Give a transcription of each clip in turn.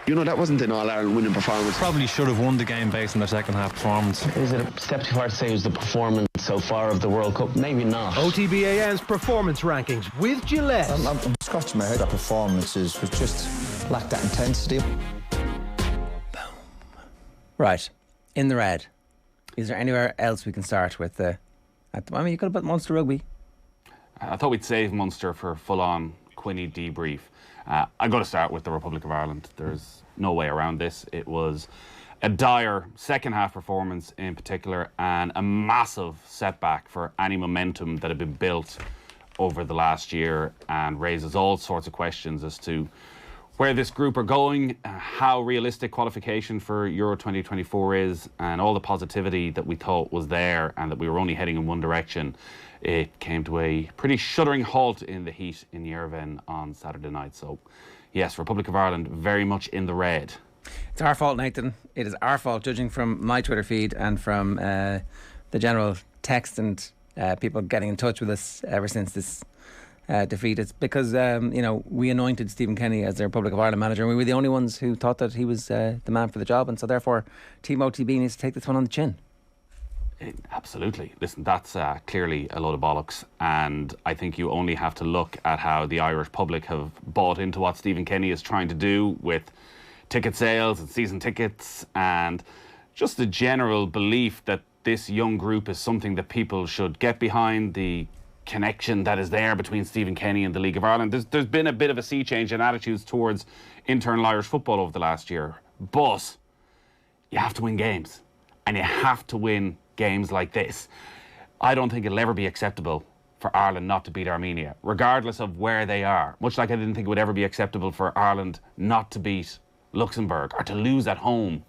You know, that wasn't an All-Ireland winning performance. Probably should have won the game based on their second half performance. Is it a step too far to say it was the performance so far of the World Cup? Maybe not. OTB AM's performance rankings with Gillette. I'm scratching my head. That performances was just lacked that intensity. Right, in the red. Is there anywhere else we can start with the? I mean, you could have put Munster Rugby. I thought we'd save Munster for full-on Quinny debrief. I'm going to start with the Republic of Ireland. There's no way around this. It was a dire second half performance in particular, and a massive setback for any momentum that had been built over the last year, and raises all sorts of questions as to where this group are going, how realistic qualification for Euro 2024 is, and all the positivity that we thought was there and that we were only heading in one direction. It came to a pretty shuddering halt in the heat in Yerevan on Saturday night. So, yes, Republic of Ireland very much in the red. It's our fault, Nathan. It is our fault, judging from my Twitter feed and from the general text and people getting in touch with us ever since this defeat. It's because, we anointed Stephen Kenny as the Republic of Ireland manager, and we were the only ones who thought that he was the man for the job, and so therefore Team OTB needs to take this one on the chin. Absolutely. Listen, that's clearly a load of bollocks, and I think you only have to look at how the Irish public have bought into what Stephen Kenny is trying to do with ticket sales and season tickets, and just the general belief that this young group is something that people should get behind, the connection that is there between Stephen Kenny and the League of Ireland. There's been a bit of a sea change in attitudes towards internal Irish football over the last year, but you have to win games, and you have to win games like this. I don't think it'll ever be acceptable for Ireland not to beat Armenia, regardless of where they are. Much like I didn't think it would ever be acceptable for Ireland not to beat Luxembourg or to lose at home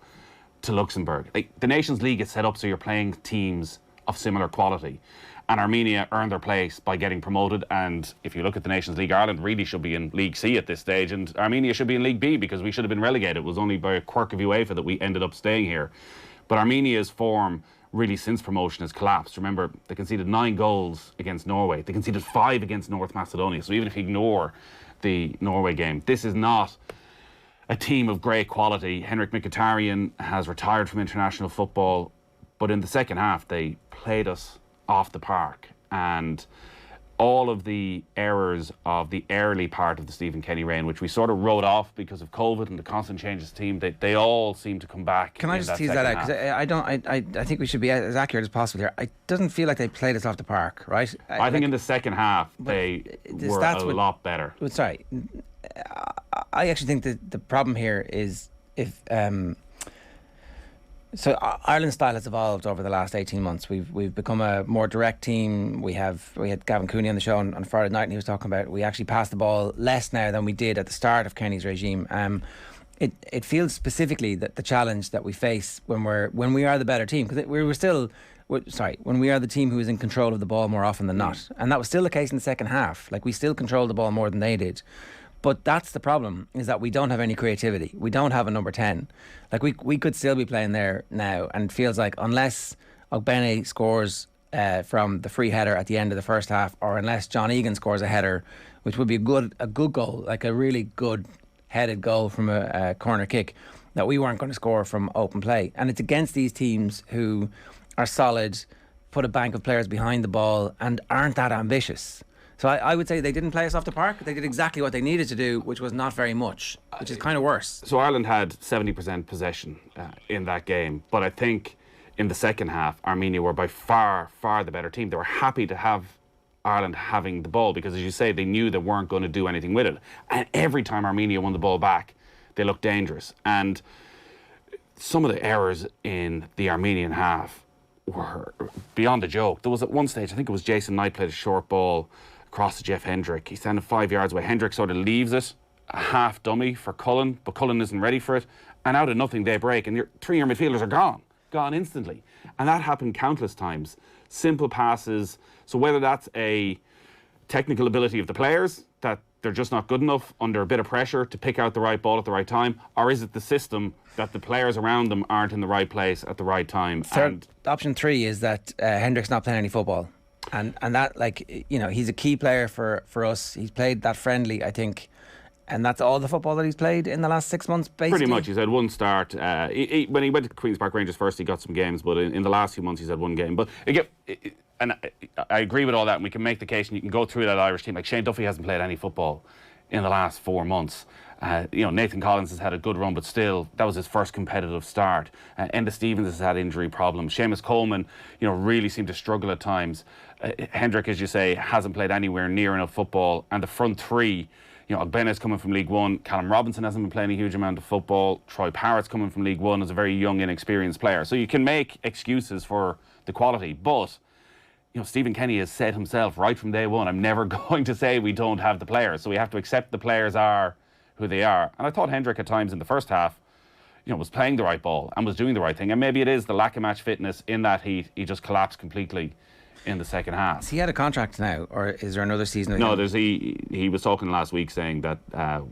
to Luxembourg. The Nations League is set up so you're playing teams of similar quality, and Armenia earned their place by getting promoted. And if you look at the Nations League, Ireland really should be in League C at this stage, and Armenia should be in League B because we should have been relegated. It was only by a quirk of UEFA that we ended up staying here. But Armenia's form really since promotion has collapsed. Remember, they conceded 9 goals against Norway. They conceded 5 against North Macedonia. So even if you ignore the Norway game, this is not a team of great quality. Henrik Mkhitaryan has retired from international football, but in the second half they played us off the park, and all of the errors of the early part of the Stephen Kenny reign, which we sort of wrote off because of COVID and the constant changes of the team, they all seem to come back. Can I just tease that out? Because I think we should be as accurate as possible here. It doesn't feel like they played us off the park, right? I think in the second half they were a lot better. Sorry, I actually think that the problem here is if so Ireland's style has evolved over the last 18 months. We've become a more direct team. We had Gavin Cooney on the show on Friday night, and he was talking about we actually pass the ball less now than we did at the start of Kenny's regime. It feels specifically that the challenge that we face when we are the better team, because when we are the team who is in control of the ball more often than not, and that was still the case in the second half. Like, we still controlled the ball more than they did. But that's the problem, is that we don't have any creativity. We don't have a number 10. Like, we could still be playing there now, and it feels like unless Ogbene scores from the free header at the end of the first half, or unless John Egan scores a header, which would be a good goal, like a really good headed goal from a corner kick, that we weren't going to score from open play. And it's against these teams who are solid, put a bank of players behind the ball, and aren't that ambitious. So I would say they didn't play us off the park. They did exactly what they needed to do, which was not very much, which is kind of worse. So Ireland had 70% possession in that game. But I think in the second half, Armenia were by far, far the better team. They were happy to have Ireland having the ball because, as you say, they knew they weren't going to do anything with it. And every time Armenia won the ball back, they looked dangerous. And some of the errors in the Armenian half were beyond a joke. There was at one stage, I think it was Jason Knight played a short ball across to Jeff Hendrick. He's standing 5 yards away. Hendrick sort of leaves it, a half dummy for Cullen, but Cullen isn't ready for it. And out of nothing, they break, and your 3 of your midfielders are gone instantly. And that happened countless times. Simple passes. So whether that's a technical ability of the players, that they're just not good enough under a bit of pressure to pick out the right ball at the right time, or is it the system that the players around them aren't in the right place at the right time? Option 3 is that Hendrick's not playing any football. And that, like, you know, he's a key player for us. He's played that friendly, I think, And that's all the football that he's played in the last 6 months, basically? Pretty much. He's had one start. When he went to Queen's Park Rangers first, he got some games, but in the last few months, he's had one game. But again, and I agree with all that, and we can make the case, and you can go through that Irish team. Like Shane Duffy hasn't played any football in the last 4 months. Nathan Collins has had a good run, but still, that was his first competitive start. Enda Stevens has had injury problems. Seamus Coleman, really seemed to struggle at times. Hendrick, as you say, hasn't played anywhere near enough football. And the front three, Ogbena's coming from League One. Callum Robinson hasn't been playing a huge amount of football. Troy Parrott's coming from League One as a very young, inexperienced player. So you can make excuses for the quality, but Stephen Kenny has said himself right from day one, I'm never going to say we don't have the players. So we have to accept the players are who they are. And I thought Hendrick at times in the first half, was playing the right ball and was doing the right thing. And maybe it is the lack of match fitness in that he just collapsed completely in the second half. Has he had a contract now, or is there another season? No, he was talking last week saying that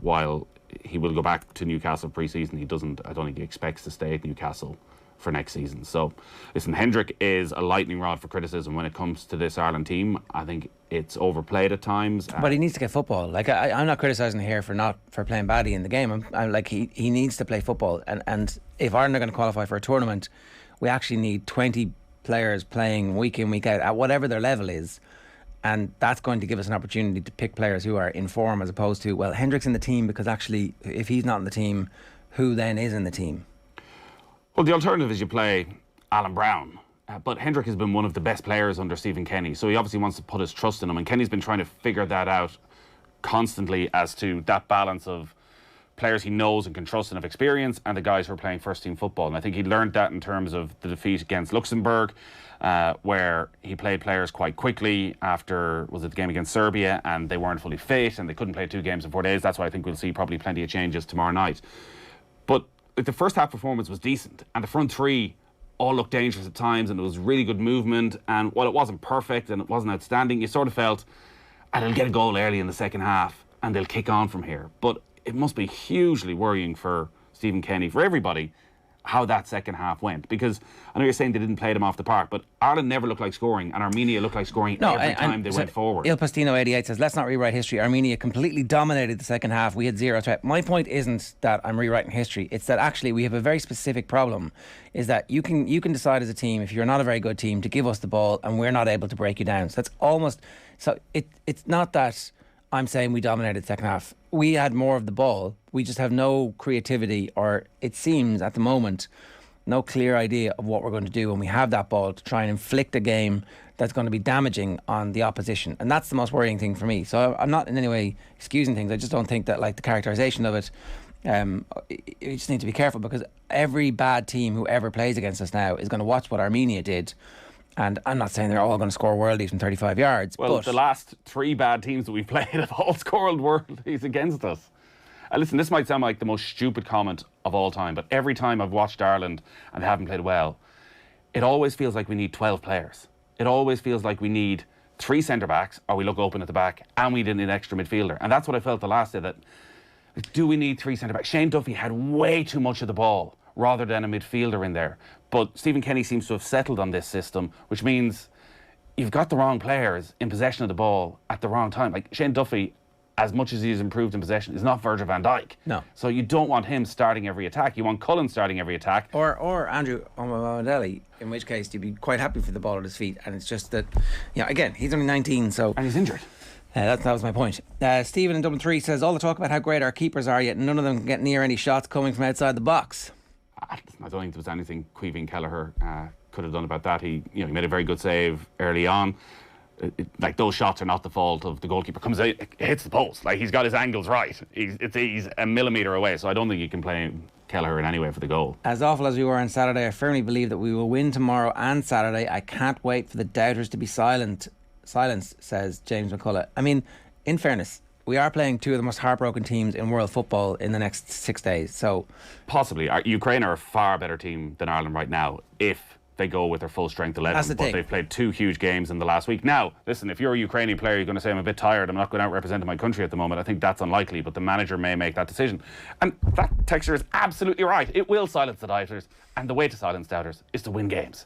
while he will go back to Newcastle pre-season, I don't think he expects to stay at Newcastle for next season. So, listen, Hendrick is a lightning rod for criticism when it comes to this Ireland team. I think it's overplayed at times. But he needs to get football. Like I'm not criticising here for playing badly in the game. I'm like he needs to play football. And if Ireland are going to qualify for a tournament, we actually need 20 players playing week in, week out at whatever their level is. And that's going to give us an opportunity to pick players who are in form, as opposed to, well, Hendrick's in the team because actually, if he's not in the team, who then is in the team? Well, the alternative is you play Alan Brown. But Hendrick has been one of the best players under Stephen Kenny. So he obviously wants to put his trust in him. And Kenny's been trying to figure that out constantly as to that balance of players he knows and can trust and have experience and the guys who are playing first-team football. And I think he learned that in terms of the defeat against Luxembourg, where he played players quite quickly after, was it the game against Serbia, and they weren't fully fit and they couldn't play 2 games in 4 days. That's why I think we'll see probably plenty of changes tomorrow night. But the first half performance was decent, and the front three all looked dangerous at times, and it was really good movement. And while it wasn't perfect and it wasn't outstanding, you sort of felt, they'll get a goal early in the second half and they'll kick on from here. But it must be hugely worrying for Stephen Kenny, for everybody, how that second half went. Because I know you're saying they didn't play them off the park, but Ireland never looked like scoring, and Armenia looked like scoring every time they went forward. Il Pastino 88 says, let's not rewrite history. Armenia completely dominated the second half. We had zero threat. My point isn't that I'm rewriting history. It's that actually we have a very specific problem, is that you can decide as a team, if you're not a very good team, to give us the ball and we're not able to break you down. So that's almost... So it's not that I'm saying we dominated the second half. We had more of the ball. We just have no creativity, or it seems at the moment, no clear idea of what we're going to do when we have that ball to try and inflict a game that's going to be damaging on the opposition. And that's the most worrying thing for me. So I'm not in any way excusing things. I just don't think that, like, the characterisation of it, you just need to be careful, because every bad team who ever plays against us now is going to watch what Armenia did. And I'm not saying they're all going to score worldies from 35 yards. Well, but the last 3 bad teams that we've played have all scored worldies against us. Listen, this might sound like the most stupid comment of all time, but every time I've watched Ireland and they haven't played well, it always feels like we need 12 players. It always feels like we need 3 centre-backs, or we look open at the back, and we need an extra midfielder. And that's what I felt the last day, that do we need 3 centre-backs? Shane Duffy had way too much of the ball rather than a midfielder in there. But Stephen Kenny seems to have settled on this system, which means you've got the wrong players in possession of the ball at the wrong time. Like Shane Duffy, as much as he's improved in possession, is not Virgil van Dijk. No. So you don't want him starting every attack. You want Cullen starting every attack. Or Andrew O'Malley, in which case you'd be quite happy for the ball at his feet. And it's just that, again, he's only 19, so... And he's injured. That was my point. Stephen in Dublin 3 says, all the talk about how great our keepers are, yet none of them can get near any shots coming from outside the box. I don't think there was anything Caoimhín Kelleher could have done about that. He made a very good save early on. Like, those shots are not the fault of the goalkeeper. Comes out, hits the post. Like, he's got his angles right. He's a millimetre away. So I don't think you can blame Kelleher in any way for the goal. As awful as we were on Saturday, I firmly believe that we will win tomorrow and Saturday. I can't wait for the doubters to be silenced, says James McCullough. I mean, in fairness, we are playing 2 of the most heartbroken teams in world football in the next 6 days. So possibly. Ukraine are a far better team than Ireland right now, if they go with their full strength 11. That's the thing. They've played 2 huge games in the last week. Now, listen, if you're a Ukrainian player, you're going to say, I'm a bit tired, I'm not going out representing my country at the moment. I think that's unlikely, but the manager may make that decision. And that texture is absolutely right. It will silence the doubters, and the way to silence doubters is to win games.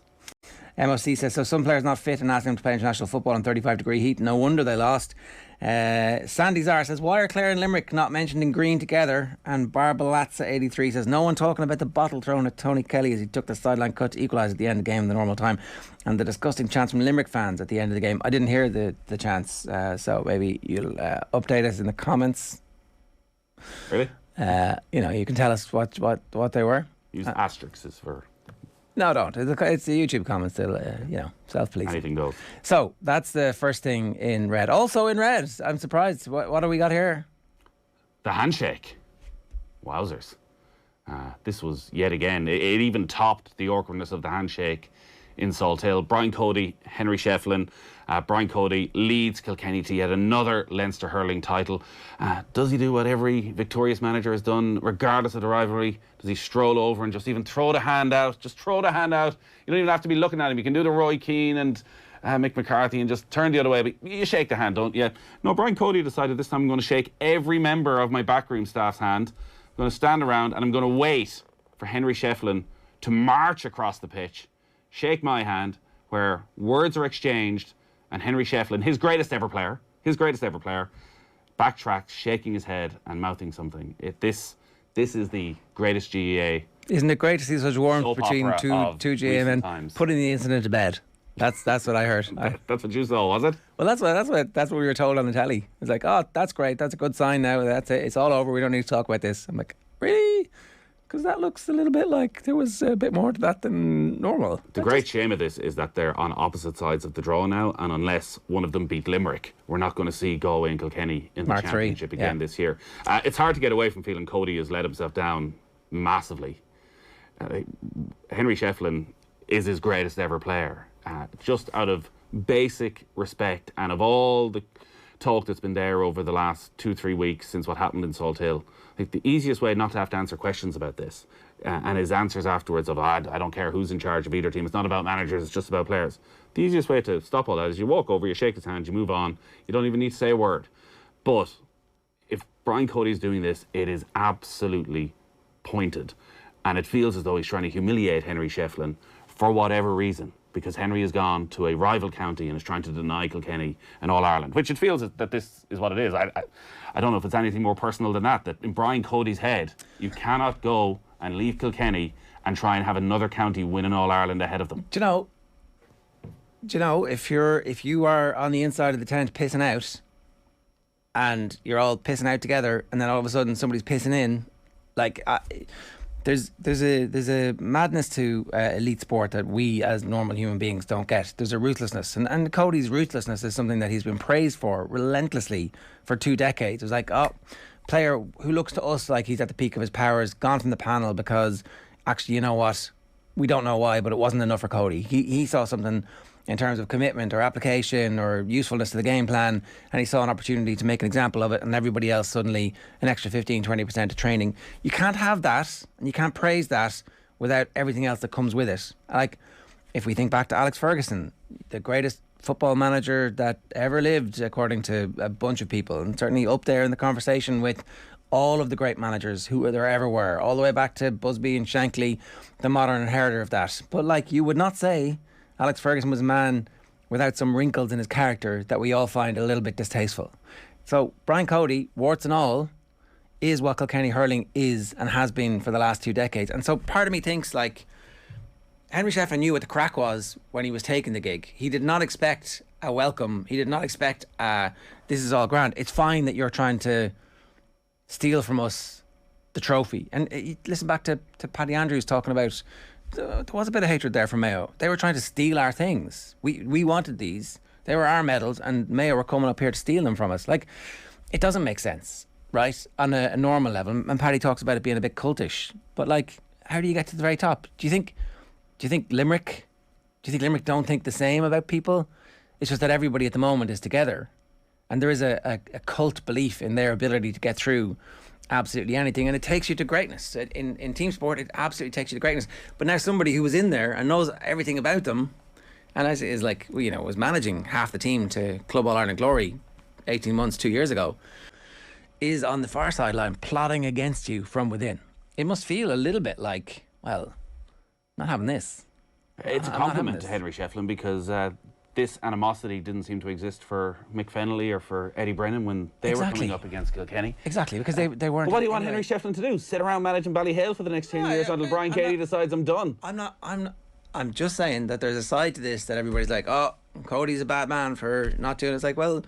MOC says, so some players not fit and asking them to play international football in 35-degree heat. No wonder they lost. Sandy Zar says, why are Clare and Limerick not mentioned in green together? And Barbalatza 83 says, no one talking about the bottle thrown at Tony Kelly as he took the sideline cut to equalise at the end of the game in the normal time, and the disgusting chants from Limerick fans at the end of the game. I didn't hear the chants, so maybe you'll update us in the comments. Really? You can tell us what they were. Use asterisks for... No, don't. It's the YouTube comments still, self-policing. Anything goes. So, that's the first thing in red. Also in red, I'm surprised. What do we got here? The handshake. Wowzers. This was yet again, it even topped the awkwardness of the handshake in Salthill. Brian Cody, Henry Shefflin. Brian Cody leads Kilkenny to yet another Leinster hurling title. Does he do what every victorious manager has done, regardless of the rivalry? Does he stroll over and just even throw the hand out? Just throw the hand out. You don't even have to be looking at him. You can do the Roy Keane and Mick McCarthy and just turn the other way. But you shake the hand, don't you? No, Brian Cody decided this time I'm going to shake every member of my backroom staff's hand. I'm going to stand around and I'm going to wait for Henry Shefflin to march across the pitch, shake my hand, where words are exchanged, and Henry Shefflin, his greatest ever player, backtracks, shaking his head and mouthing something. This is the greatest GAA. Isn't it great to see such warmth between two GAA men putting the incident to bed? That's what I heard. That's what you saw, was it? Well, that's what we were told on the telly. It's like, oh, that's great. That's a good sign now. That's it. It's all over. We don't need to talk about this. I'm like, really? Because that looks a little bit like there was a bit more to that than normal. The great shame of this is that they're on opposite sides of the draw now, and unless one of them beat Limerick, we're not going to see Galway and Kilkenny in the championship again this year. It's hard to get away from feeling Cody has let himself down massively. Henry Shefflin is his greatest ever player. Just out of basic respect and of all the talk that's been there over the last 2-3 weeks since what happened in Salthill, I think the easiest way not to have to answer questions about this and his answers afterwards of I don't care who's in charge of either team, it's not about managers, it's just about players. The easiest way to stop all that is you walk over, you shake his hand, you move on, you don't even need to say a word. But if Brian Cody's doing this, it is absolutely pointed, and it feels as though he's trying to humiliate Henry Shefflin for whatever reason, because Henry has gone to a rival county and is trying to deny Kilkenny and All Ireland, which it feels that this is what it is. I don't know if it's anything more personal than that in Brian Cody's head, you cannot go and leave Kilkenny and try and have another county win an All Ireland ahead of them. Do you know, if you are on the inside of the tent pissing out and you're all pissing out together and then all of a sudden somebody's pissing in, like... There's a madness to elite sport that we as normal human beings don't get. There's a ruthlessness, and Cody's ruthlessness is something that he's been praised for relentlessly for 2 decades. It was like, player who looks to us like he's at the peak of his powers, gone from the panel because actually, you know what, we don't know why, but it wasn't enough for Cody. He saw something in terms of commitment or application or usefulness to the game plan, and he saw an opportunity to make an example of it, and everybody else suddenly an extra 15-20% of training. You can't have that, and you can't praise that without everything else that comes with it. Like, if we think back to Alex Ferguson, the greatest football manager that ever lived, according to a bunch of people, and certainly up there in the conversation with all of the great managers who there ever were, all the way back to Busby and Shankly, the modern inheritor of that. But like, you would not say Alex Ferguson was a man without some wrinkles in his character that we all find a little bit distasteful. So Brian Cody, warts and all, is what Kilkenny hurling is and has been for the last 2 decades. And so part of me thinks, like, Henry Shefflin knew what the crack was when he was taking the gig. He did not expect a welcome. He did not expect this is all grand. It's fine that you're trying to steal from us the trophy. And listen back to Paddy Andrews talking about there was a bit of hatred there from Mayo. They were trying to steal our things. We wanted these. They were our medals, and Mayo were coming up here to steal them from us. Like, it doesn't make sense, right? On a normal level. And Paddy talks about it being a bit cultish. But like, how do you get to the very top? Do you think Limerick don't think the same about people? It's just that everybody at the moment is together, and there is a cult belief in their ability to get through absolutely anything, and it takes you to greatness. In team sport, it absolutely takes you to greatness. But now somebody who was in there and knows everything about them, and is like, was managing half the team to Club All Ireland glory 18 months, 2 years ago, is on the far sideline plotting against you from within. It must feel a little bit like, well, not having this. It's a compliment to Henry Shefflin because this animosity didn't seem to exist for Mick Fennelly or for Eddie Brennan when they were coming up against Kilkenny. Exactly, because they weren't. But what do you want Henry Shefflin to do? Sit around managing Ballyhale for the next 10 years until Brian Cady decides I'm done? I'm just saying that there's a side to this that everybody's like, oh, Cody's a bad man for not doing it. It's like, well,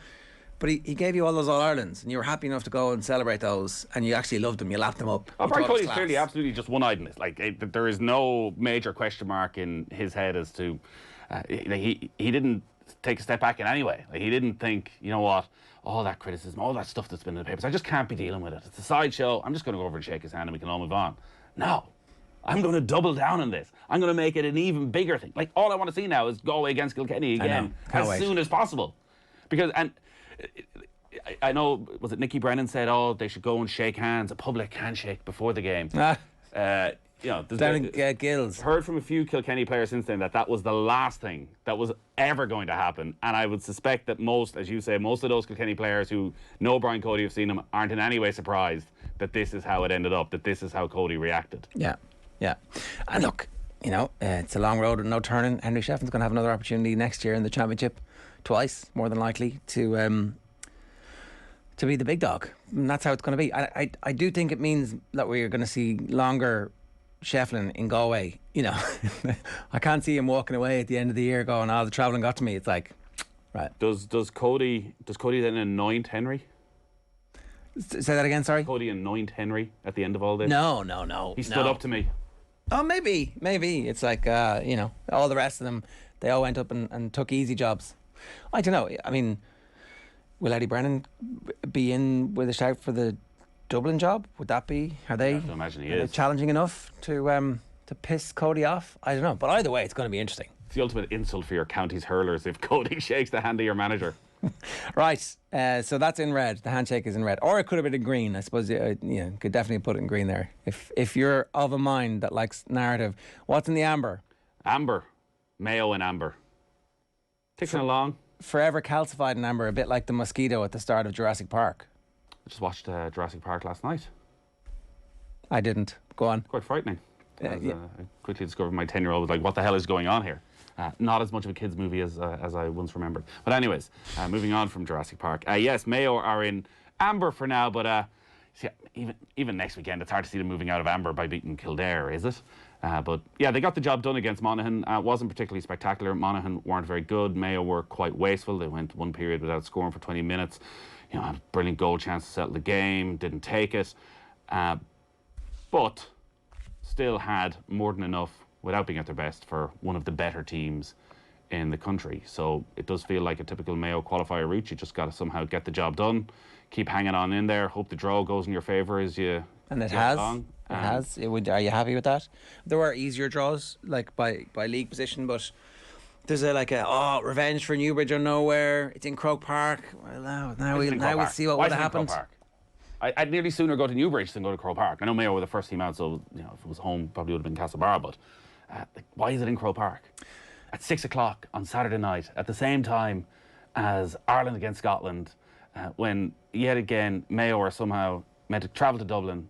but he gave you all those All-Irelands and you were happy enough to go and celebrate those and you actually loved them, you lapped them up. Oh, Brian Cody's clearly absolutely just one-eyed in this. Like, there is no major question mark in his head as to he didn't take a step back in any way. Like, he didn't think, you know what, all that criticism, all that stuff that's been in the papers, I just can't be dealing with it. It's a sideshow. I'm just going to go over and shake his hand and we can all move on. No. I'm going to double down on this. I'm going to make it an even bigger thing. Like, all I want to see now is Galway against Kilkenny again as soon as possible. Because, and I know, was it Nicky Brennan said, oh, they should go and shake hands, a public handshake before the game. You know, down in Gills. Heard from a few Kilkenny players since then that was the last thing that was ever going to happen. And I would suspect that most, as you say, most of those Kilkenny players who know Brian Cody, have seen him, aren't in any way surprised that this is how it ended up, that this is how Cody reacted. Yeah. Yeah, and look, you know, it's a long road and no turning. Henry Shefflin's going to have another opportunity next year in the championship, twice, more than likely, to be the big dog. And that's how it's going to be. I do think it means that we're going to see longer Shefflin in Galway. You know, I can't see him walking away at the end of the year going, "Oh, the travelling got to me." It's like, right. Does Cody then anoint Henry? Say that again. Sorry. Cody anoint Henry at the end of all this? No. He stood up to me. Oh, maybe. It's like, you know, all the rest of them, they all went up and took easy jobs. I don't know. I mean, will Eddie Brennan be in with a shout for the Dublin job? Would that be? Are they? I have to imagine he is. Challenging enough to piss Cody off? I don't know. But either way, it's going to be interesting. It's the ultimate insult for your county's hurlers if Cody shakes the hand of your manager. Right, so that's in red. The handshake is in red, or it could have been in green. I suppose could definitely put it in green there. If you're of a mind that likes narrative, what's in the amber? Amber, Mayo and amber. Ticking along. Forever calcified in amber, a bit like the mosquito at the start of Jurassic Park. I just watched Jurassic Park last night. I didn't. Go on. Quite frightening. I quickly discovered my 10-year-old was like, "What the hell is going on here?" Not as much of a kids' movie as I once remembered. But anyways, moving on from Jurassic Park. Yes, Mayo are in amber for now, but see, even next weekend, it's hard to see them moving out of amber by beating Kildare, is it? But yeah, they got the job done against Monaghan. It wasn't particularly spectacular. Monaghan weren't very good. Mayo were quite wasteful. They went one period without scoring for 20 minutes. You know, had a brilliant goal chance to settle the game, didn't take it. But still had more than enough without being at their best for one of the better teams in the country. So it does feel like a typical Mayo qualifier route. You just got to somehow get the job done, keep hanging on in there, hope the draw goes in your favour as you And it get has. along. It has. Are you happy with that? There were easier draws, like by league position, but there's revenge for Newbridge or nowhere. It's in Croke Park. Well, now we'll see what would have happened. I'd nearly sooner go to Newbridge than go to Croke Park. I know Mayo were the first team out, so you know if it was home, probably would have been Castlebar. But why is it in Croke Park at 6 o'clock on Saturday night at the same time as Ireland against Scotland? When yet again Mayo are somehow meant to travel to Dublin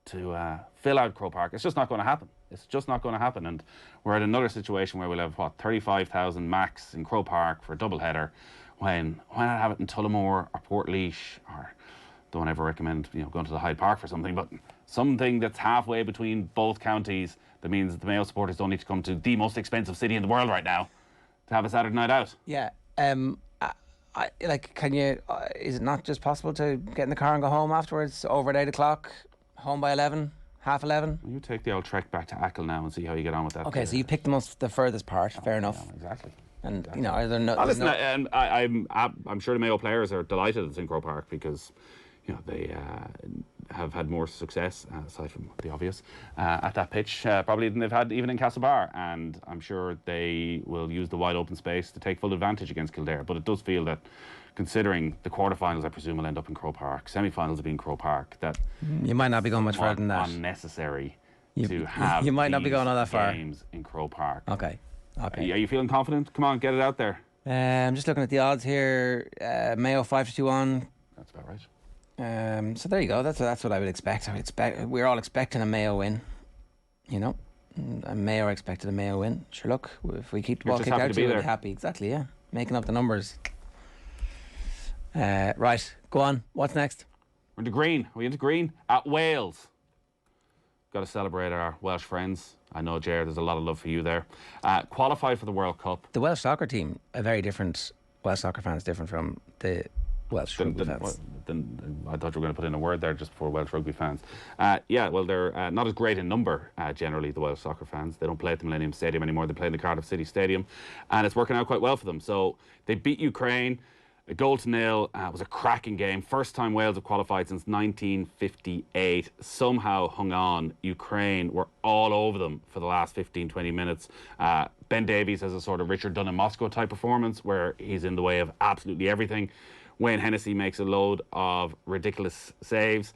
to fill out Croke Park. It's just not going to happen. It's just not going to happen. And we're at another situation where we'll have 35,000 max in Croke Park for a double header. Why not have it in Tullamore or Portlaoise, or don't ever recommend going to the Hyde Park for something, but something that's halfway between both counties. That means that the Mayo supporters don't need to come to the most expensive city in the world right now to have a Saturday night out. Yeah. Can you? Is it not just possible to get in the car and go home afterwards? Over at 8 o'clock, home by 11, half 11. You take the old trek back to Achill now and see how you get on with that. Okay, so you picked the furthest part. Fair enough. Yeah, exactly. And Listen, I'm sure the Mayo players are delighted it's in Croke Park because they have had more success, aside from the obvious, at that pitch probably than they've had even in Castlebar, and I'm sure they will use the wide open space to take full advantage against Kildare. But it does feel that, considering the quarterfinals, I presume, will end up in Croke Park, semi-finals will be in Croke Park, that you might not be going much further than that. Unnecessary to have you might not be going all that far. Games in Croke Park. Okay. Are you feeling confident? Come on, get it out there. I'm just looking at the odds here. Mayo 5-2 on. That's about right. So there you go. That's what I would expect. We're all expecting a Mayo win. And Mayo expected a Mayo win. Sure, look, if we keep the You're ball just kicked happy out to to be you, we'll there. be happy. Exactly, yeah. Making up the numbers. Right, go on. What's next? We're into green. Are we into green? At Wales. Got to celebrate our Welsh friends. I know, Jared, there's a lot of love for you there. Qualified for the World Cup. The Welsh soccer team, a very different. Welsh soccer fans different from the Welsh rugby fans. Then I thought you were going to put in a word there just before Welsh rugby fans. Yeah, well, they're not as great in number, generally, the Welsh soccer fans. They don't play at the Millennium Stadium anymore. They play in the Cardiff City Stadium, and it's working out quite well for them. So they beat Ukraine. A 0-0. It was a cracking game. First time Wales have qualified since 1958. Somehow hung on. Ukraine were all over them for the last 15, 20 minutes. Ben Davies has a sort of Richard Dunn in Moscow type performance where he's in the way of absolutely everything. Wayne Hennessy makes a load of ridiculous saves.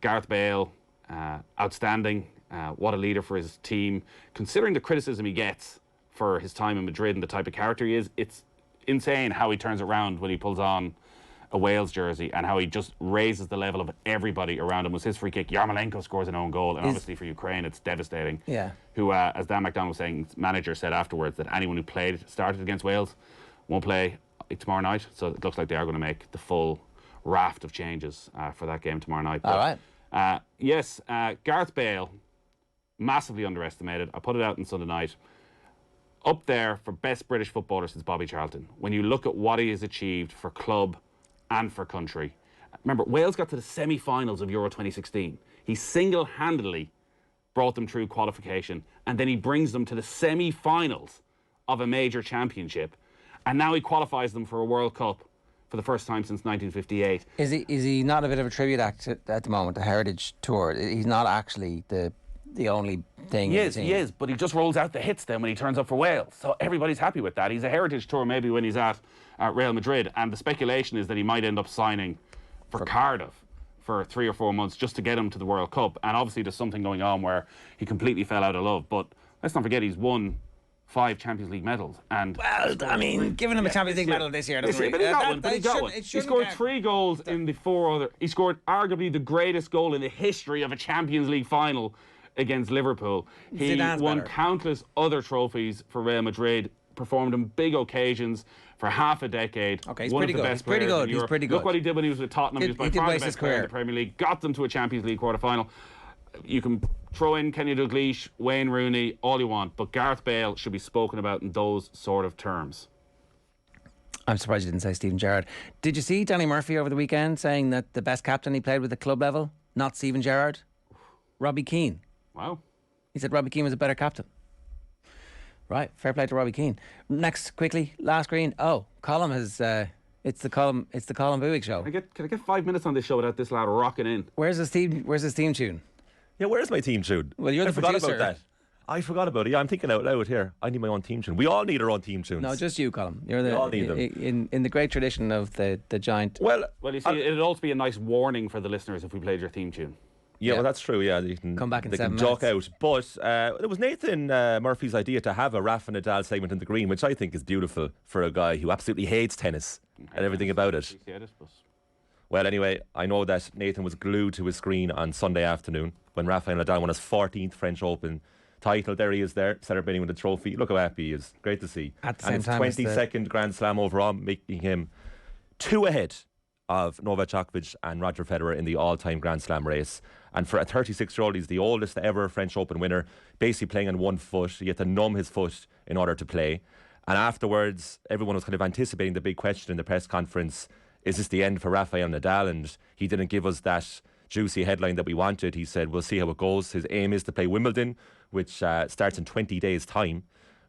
Gareth Bale, outstanding. What a leader for his team. Considering the criticism he gets for his time in Madrid and the type of character he is, it's insane how he turns it around when he pulls on a Wales jersey and how he just raises the level of everybody around him. Was his free kick. Yarmolenko scores an own goal, and obviously for Ukraine it's devastating. Yeah. Who, as Dan McDonald was saying, his manager said afterwards that anyone who started against Wales won't play tomorrow night. So it looks like they are going to make the full raft of changes for that game tomorrow night. All right. Yes, Gareth Bale, massively underestimated. I put it out on Sunday night. Up there for best British footballer since Bobby Charlton. When you look at what he has achieved for club and for country. Remember, Wales got to the semi-finals of Euro 2016. He single-handedly brought them through qualification, and then he brings them to the semi-finals of a major championship, and now he qualifies them for a World Cup for the first time since 1958. Is he not a bit of a tribute act at the moment, the Heritage Tour? He's not actually the only thing. He is, but he just rolls out the hits then when he turns up for Wales. So everybody's happy with that. He's a Heritage Tour maybe when he's at Real Madrid, and the speculation is that he might end up signing for Cardiff for 3 or 4 months just to get him to the World Cup. And obviously there's something going on where he completely fell out of love. But let's not forget he's won 5 Champions League medals. And well, I mean, giving him a Champions League medal this year doesn't but he got one. But he got one. He scored 3 goals in the 4 other. He scored arguably the greatest goal in the history of a Champions League final against Liverpool. He won countless other trophies for Real Madrid, performed on big occasions for half a decade. Okay, he's pretty good. He's pretty good. He's pretty good. Look what he did when he was with Tottenham. He was by far the best player in the Premier League. Got them to a Champions League quarter-final. You can throw in Kenny Dalglish, Wayne Rooney, all you want, but Gareth Bale should be spoken about in those sort of terms. I'm surprised you didn't say Stephen Gerrard. Did you see Danny Murphy over the weekend saying that the best captain he played with at club level, not Stephen Gerrard, Robbie Keane? Wow. He said Robbie Keane was a better captain. Right, fair play to Robbie Keane. Next, quickly, last green. Oh, Colm has. It's the Colm Buick show. Can I get 5 minutes on this show without this lad rocking in? Where's his theme tune? Yeah, where's my team tune? Well, you're the producer. I forgot about that. I forgot about it. Yeah, I'm thinking out loud here. I need my own team tune. We all need our own team tunes. No, just you, Colm. You're we all need them. In the great tradition of the giant. Well, you see, it'd also be a nice warning for the listeners if we played your theme tune. Yeah, well, that's true. Yeah, you can come back in 7 minutes. Jock out. But it was Nathan Murphy's idea to have a Rafa Nadal segment in the green, which I think is beautiful for a guy who absolutely hates tennis and everything about it. Well, anyway, I know that Nathan was glued to his screen on Sunday afternoon when Rafael Nadal won his 14th French Open title. There he is there, celebrating with the trophy. Look how happy he is. Great to see. At the same and time, his 22nd Grand Slam overall, making him 2 ahead of Novak Djokovic and Roger Federer in the all-time Grand Slam race. And for a 36-year-old, he's the oldest ever French Open winner, basically playing on one foot. He had to numb his foot in order to play. And afterwards, everyone was kind of anticipating the big question in the press conference, is this the end for Rafael Nadal? And he didn't give us that juicy headline that we wanted. He said, we'll see how it goes. His aim is to play Wimbledon, which starts in 20 days' time.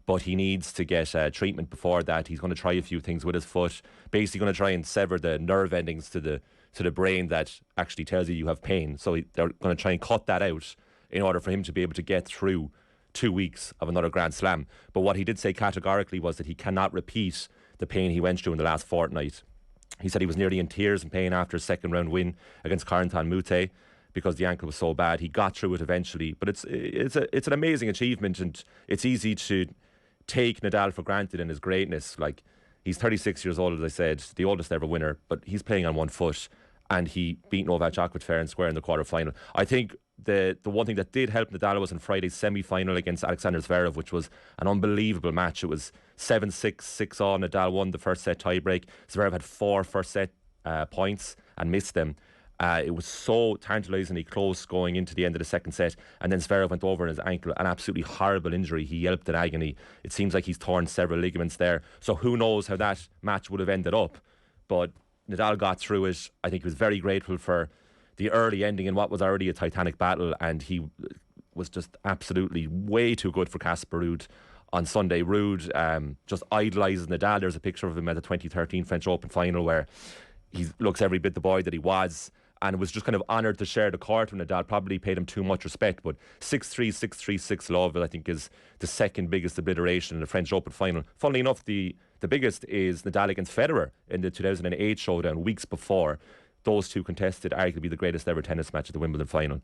But he needs to get treatment before that. He's going to try a few things with his foot. Basically going to try and sever the nerve endings to the brain that actually tells you have pain. So they're going to try and cut that out in order for him to be able to get through 2 weeks of another Grand Slam. But what he did say categorically was that he cannot repeat the pain he went through in the last fortnight. He said he was nearly in tears and pain after his second round win against Corentin Moutet because the ankle was so bad. He got through it eventually. But it's an amazing achievement, and it's easy to take Nadal for granted in his greatness. Like, he's 36 years old, as I said, the oldest ever winner, but he's playing on one foot. and he beat Novak Djokovic fair and square in the quarter-final. I think the one thing that did help Nadal was in Friday's semi-final against Alexander Zverev, which was an unbelievable match. It was 7-6, 6-all. Nadal won the first set tiebreak. Zverev had 4 first set points and missed them. It was so tantalisingly close going into the end of the second set, and then Zverev went over his ankle, an absolutely horrible injury. He yelped in agony. It seems like he's torn several ligaments there, so who knows how that match would have ended up. But Nadal got through it. I think he was very grateful for the early ending in what was already a titanic battle, and he was just absolutely way too good for Casper Ruud on Sunday. Ruud just idolises Nadal. There's a picture of him at the 2013 French Open final where he looks every bit the boy that he was, and was just kind of honoured to share the court with Nadal. Probably paid him too much respect, but 6-3, 6-3, 6-love, I think, is the second biggest obliteration in the French Open final. Funnily enough, the biggest is Nadal against Federer in the 2008 showdown weeks before. Those two contested arguably the greatest ever tennis match at the Wimbledon final.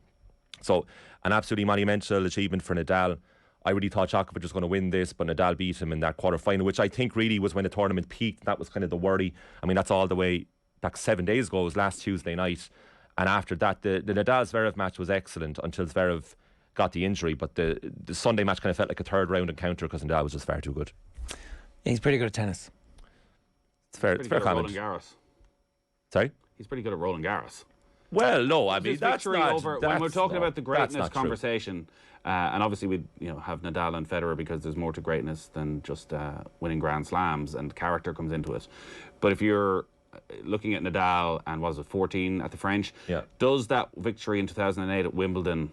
So an absolutely monumental achievement for Nadal. I really thought Djokovic was going to win this, but Nadal beat him in that quarter-final, which I think really was when the tournament peaked. That was kind of the worry. I mean, that's all the way back 7 days ago. It was last Tuesday night. And after that, the Nadal-Zverev match was excellent until Zverev got the injury. But the Sunday match kind of felt like a third-round encounter because Nadal was just far too good. He's pretty good at tennis. It's fair comment. Roland Garros. Sorry? He's pretty good at Roland Garros. Well, no, I mean, that's not... when we're talking about the greatness conversation, and obviously we have Nadal and Federer because there's more to greatness than just winning Grand Slams, and character comes into it. But if you're looking at Nadal and was it 14 at the French, does that victory in 2008 at Wimbledon,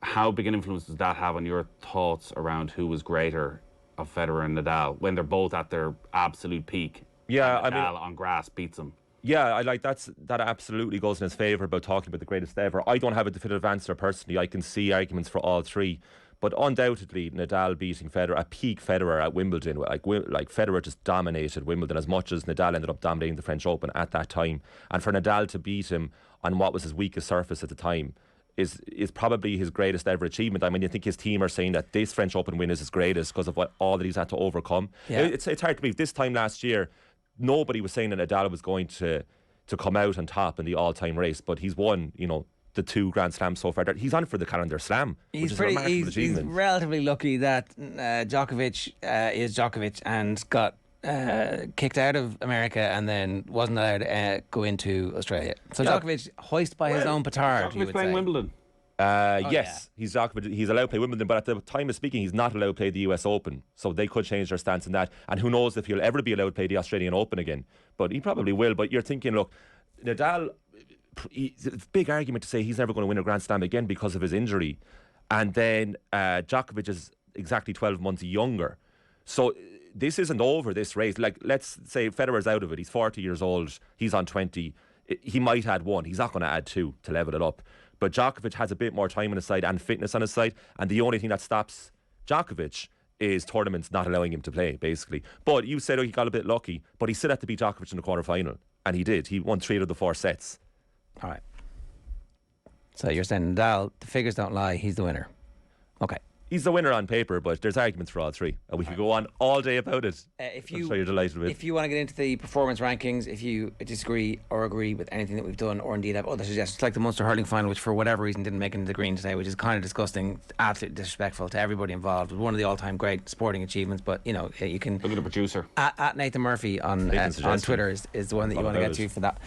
how big an influence does that have on your thoughts around who was greater of Federer and Nadal when they're both at their absolute peak? Yeah, and Nadal on grass beats them. Yeah, I like that absolutely goes in his favour about talking about the greatest ever. I don't have a definitive answer personally. I can see arguments for all three. But undoubtedly, Nadal beating Federer, a peak Federer at Wimbledon, like Federer just dominated Wimbledon as much as Nadal ended up dominating the French Open at that time. And for Nadal to beat him on what was his weakest surface at the time is probably his greatest ever achievement. I mean, you think his team are saying that this French Open win is his greatest because of all that he's had to overcome. Yeah. It's hard to believe. This time last year, nobody was saying that Nadal was going to come out on top in the all-time race, but he's won, the 2 Grand Slams so far. He's on for the calendar slam, which is a remarkable achievement. He's relatively lucky that Djokovic is Djokovic and got kicked out of America and then wasn't allowed to go into Australia. So Djokovic hoist by his own petard. Djokovic playing Wimbledon. Yes, he's Djokovic. He's allowed to play Wimbledon, but at the time of speaking, he's not allowed to play the US Open. So they could change their stance in that. And who knows if he'll ever be allowed to play the Australian Open again. But he probably will. But you're thinking, look, Nadal, it's a big argument to say he's never going to win a Grand Slam again because of his injury. And then Djokovic is exactly 12 months younger. So this isn't over, this race. Like, let's say Federer's out of it. He's 40 years old. He's on 20. He might add 1. He's not going to add 2 to level it up. But Djokovic has a bit more time on his side and fitness on his side. And the only thing that stops Djokovic is tournaments not allowing him to play, basically. But you said he got a bit lucky, but he still had to beat Djokovic in the quarter-final. And he did. He won 3 out of the 4 sets. All right. So you're saying Nadal, the figures don't lie, he's the winner. Okay. He's the winner on paper, but there's arguments for all three. And we could go on all day about it. I'm sure you're delighted with. If you want to get into the performance rankings, if you disagree or agree with anything that we've done or indeed have other suggestions, like the Munster hurling final, which for whatever reason didn't make it into the green today, which is kind of disgusting, absolutely disrespectful to everybody involved. It was one of the all-time great sporting achievements, but you can... Look at the producer. At Nathan Murphy on Twitter is the one that you want to get to for that.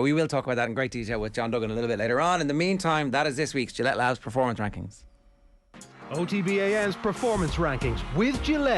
We will talk about that in great detail with John Duggan a little bit later on. In the meantime, that is this week's Gillette Labs performance rankings. OTB AM's performance rankings with Gillette.